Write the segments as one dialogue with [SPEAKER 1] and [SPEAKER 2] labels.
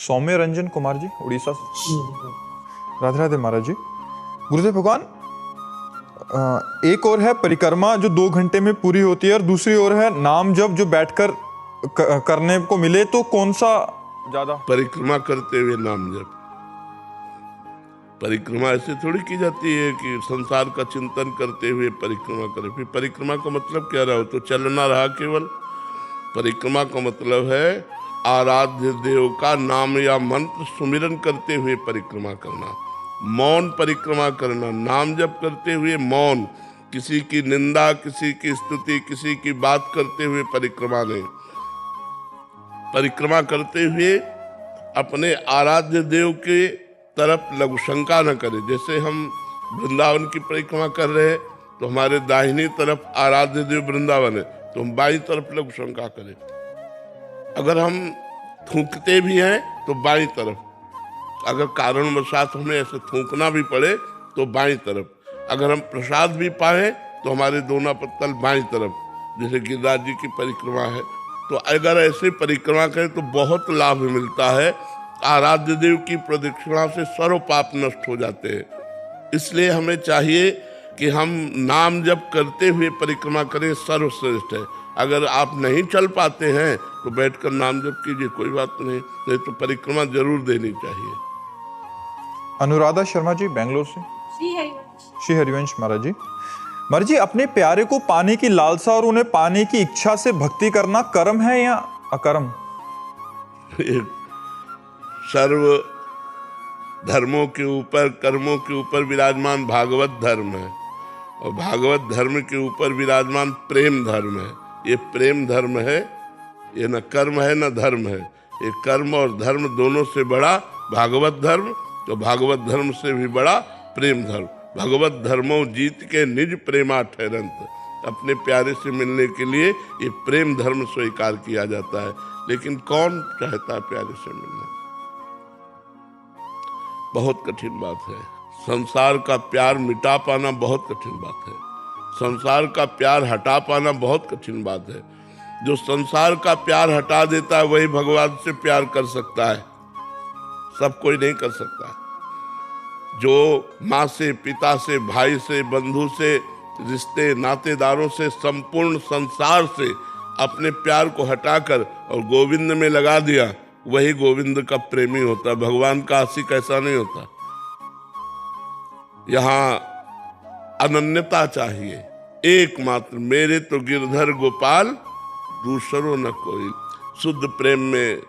[SPEAKER 1] सौम्य रंजन कुमार जी, उड़ीसा से। राधे राधे महाराज जी। गुरुदेव भगवान, एक और है परिक्रमा जो 2 घंटे में पूरी होती है और दूसरी ओर है नाम जप जो बैठकर करने को मिले, तो कौन सा ज्यादा?
[SPEAKER 2] परिक्रमा करते हुए नाम जप। परिक्रमा ऐसे थोड़ी की जाती है कि संसार का चिंतन करते हुए परिक्रमा करे। फिर परिक्रमा का मतलब क्या रहा? हो तो चलना रहा केवल। परिक्रमा का मतलब है आराध्य देव का नाम या मंत्र सुमिरन करते हुए परिक्रमा करना, मौन परिक्रमा करना, नाम जप करते हुए मौन, किसी की निंदा, किसी की स्तुति, किसी की बात करते हुए परिक्रमा नहीं। परिक्रमा करते हुए अपने आराध्य देव के तरफ लघु शंका न करे। जैसे हम वृंदावन की परिक्रमा कर रहे हैं तो हमारे दाहिनी तरफ आराध्य देव वृंदावन है, तो हम बाईं तरफ लघु शंका करें। अगर हम थूकते भी हैं तो बाईं तरफ, अगर कारणवशात हमें ऐसे थूकना भी पड़े तो बाईं तरफ, अगर हम प्रसाद भी पाए तो हमारे दोनों पत्तल बाईं तरफ, जैसे गिरिराज जी की परिक्रमा है। तो अगर ऐसे परिक्रमा करें तो बहुत लाभ मिलता है। आराध्य देव की प्रदक्षिणा से सर्व पाप नष्ट हो जाते हैं। इसलिए हमें चाहिए कि हम नाम जप करते हुए परिक्रमा करें, सर्वश्रेष्ठ है। अगर आप नहीं चल पाते हैं तो बैठकर नाम जप कीजिए, कोई बात नहीं, तो परिक्रमा जरूर देनी चाहिए।
[SPEAKER 1] अनुराधा शर्मा जी, बेंगलोर से। श्री हरिवंश महाराज जी। महाराज जी, अपने प्यारे को पाने की लालसा और उन्हें पाने की इच्छा से भक्ति करना कर्म है या अकर्म?
[SPEAKER 2] सर्व धर्मों के ऊपर, कर्मों के ऊपर विराजमान भागवत धर्म है, और भागवत धर्म के ऊपर विराजमान प्रेम धर्म है। ये प्रेम धर्म है, ये न कर्म है न धर्म है। ये कर्म और धर्म दोनों से बड़ा भागवत धर्म, तो भागवत धर्म से भी बड़ा प्रेम धर्म। भगवत धर्मों जीत के निज प्रेमा ठहरंत। अपने प्यारे से मिलने के लिए ये प्रेम धर्म स्वीकार किया जाता है। लेकिन कौन चाहता है प्यारे से मिलना? बहुत कठिन बात है। संसार का प्यार मिटा पाना बहुत कठिन बात है। संसार का प्यार हटा पाना बहुत कठिन बात है। जो संसार का प्यार हटा देता है वही भगवान से प्यार कर सकता है, सब कोई नहीं कर सकता। जो माँ से, पिता से, भाई से, बंधु से, रिश्ते नातेदारों से, संपूर्ण संसार से अपने प्यार को हटाकर और गोविंद में लगा दिया, वही गोविंद का प्रेमी होता है। भगवान का आशिक ऐसा नहीं होता। यहाँ अनन्यता चाहिए। एकमात्र मेरे तो गिरधर गोपाल, दूसरों न कोई। शुद्ध प्रेम में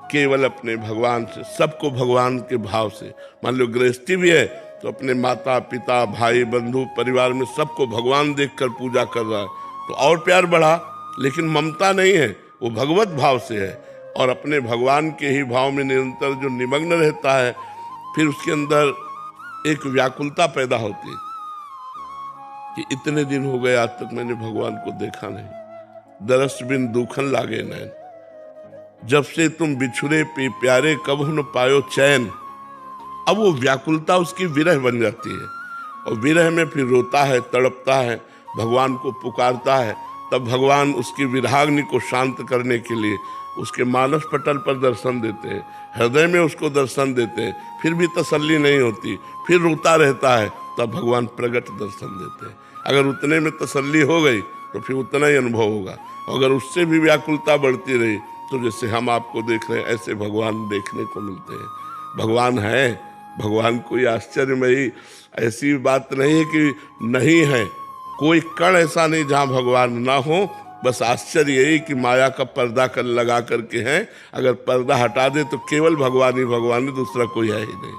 [SPEAKER 2] केवल अपने भगवान से, सबको भगवान के भाव से। मान लो गृहस्थी भी है तो अपने माता पिता, भाई बंधु, परिवार में सबको भगवान देखकर पूजा कर रहा है, तो और प्यार बढ़ा। लेकिन ममता नहीं है, वो भगवत भाव से है, और अपने भगवान के ही भाव में निरंतर जो निमग्न रहता है, फिर उसके अंदर एक व्याकुलता पैदा होती है कि इतने दिन हो गए आज तक मैंने भगवान को देखा नहीं। दरस बिन दुखन लागे नैन, जब से तुम बिछुड़े प्यारे कब न पायो चैन। अब वो व्याकुलता उसकी विरह बन जाती है, और विरह में फिर रोता है, तड़पता है, भगवान को पुकारता है। तब भगवान उसकी विराग्नि को शांत करने के लिए उसके मानस पटल पर दर्शन देते हैं, हृदय में उसको दर्शन देते हैं। फिर भी तसल्ली नहीं होती, फिर रोता रहता है, तब भगवान प्रगट दर्शन देते हैं। अगर उतने में तसल्ली हो गई तो फिर उतना ही अनुभव होगा। अगर उससे भी व्याकुलता बढ़ती रही तो जैसे हम आपको देख रहे हैं ऐसे भगवान देखने को मिलते हैं। भगवान है, भगवान कोई आश्चर्यमयी ऐसी बात नहीं है कि नहीं है। कोई कण ऐसा नहीं जहाँ भगवान ना हो। बस आश्चर्य यही कि माया का पर्दा कर लगा करके हैं। अगर पर्दा हटा दे तो केवल भगवान ही भगवान है, दूसरा कोई है ही नहीं।